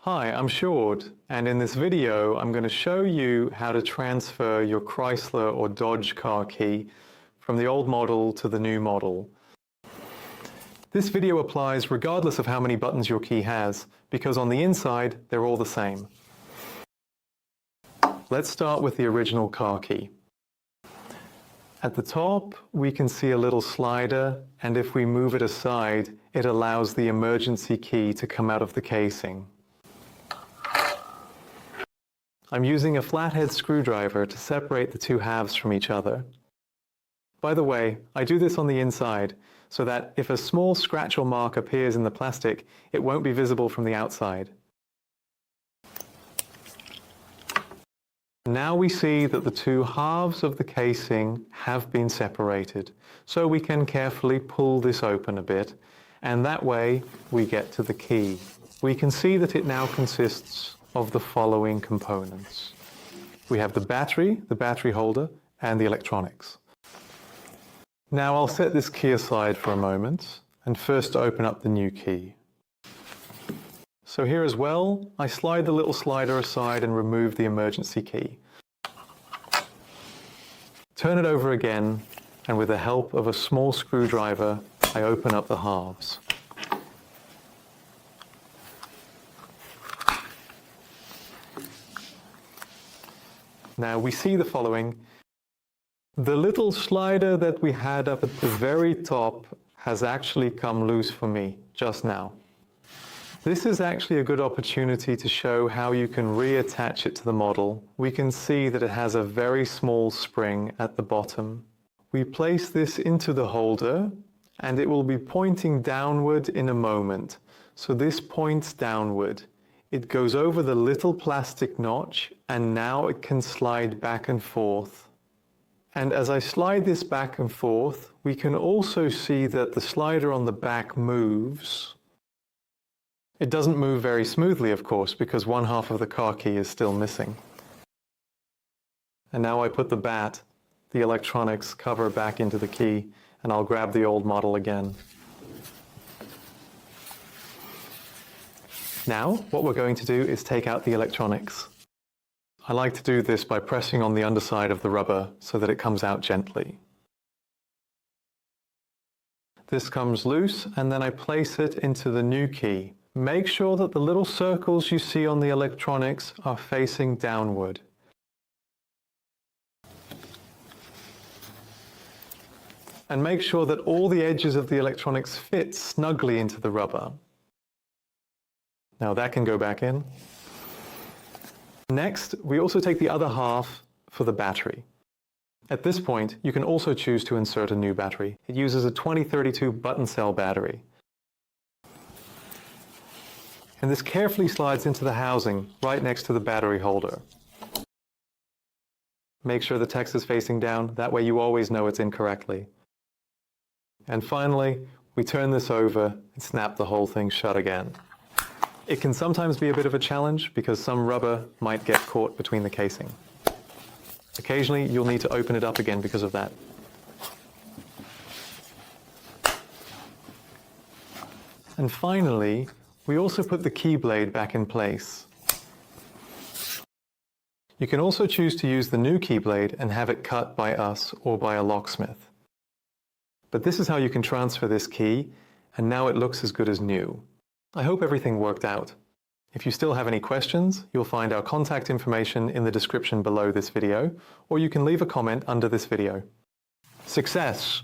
Hi, I'm Short, and in this video I'm going to show you how to transfer your Chrysler or Dodge car key from the old model to the new model. This video applies regardless of how many buttons your key has, because on the inside they're all the same. Let's start with the original car key. At the top we can see a little slider, and if we move it aside it allows the emergency key to come out of the casing. I'm using a flathead screwdriver to separate the two halves from each other. By the way, I do this on the inside so that if a small scratch or mark appears in the plastic, it won't be visible from the outside. Now we see that the two halves of the casing have been separated, so we can carefully pull this open a bit, and that way we get to the key. We can see that it now consists of the following components. We have the battery holder, and the electronics. Now I'll set this key aside for a moment and first open up the new key. So here as well, I slide the little slider aside and remove the emergency key. Turn it over again, and with the help of a small screwdriver, I open up the halves. Now we see the following. The little slider that we had up at the very top has actually come loose for me just now. This is actually a good opportunity to show how you can reattach it to the model. We can see that it has a very small spring at the bottom. We place this into the holder and it will be pointing downward in a moment. So this points downward. It goes over the little plastic notch and now it can slide back and forth. And as I slide this back and forth, we can also see that the slider on the back moves. It doesn't move very smoothly, of course, because one half of the car key is still missing. And now I put the electronics cover back into the key, and I'll grab the old model again. Now, what we're going to do is take out the electronics. I like to do this by pressing on the underside of the rubber so that it comes out gently. This comes loose, and then I place it into the new key. Make sure that the little circles you see on the electronics are facing downward. And make sure that all the edges of the electronics fit snugly into the rubber. Now that can go back in. Next, we also take the other half for the battery. At this point, you can also choose to insert a new battery. It uses a 2032 button cell battery. And this carefully slides into the housing right next to the battery holder. Make sure the text is facing down, that way you always know it's in correctly. And finally, we turn this over and snap the whole thing shut again. It can sometimes be a bit of a challenge because some rubber might get caught between the casing. Occasionally you'll need to open it up again because of that. And finally, we also put the key blade back in place. You can also choose to use the new key blade and have it cut by us or by a locksmith. But this is how you can transfer this key, and now it looks as good as new. I hope everything worked out. If you still have any questions, you'll find our contact information in the description below this video, or you can leave a comment under this video. Success!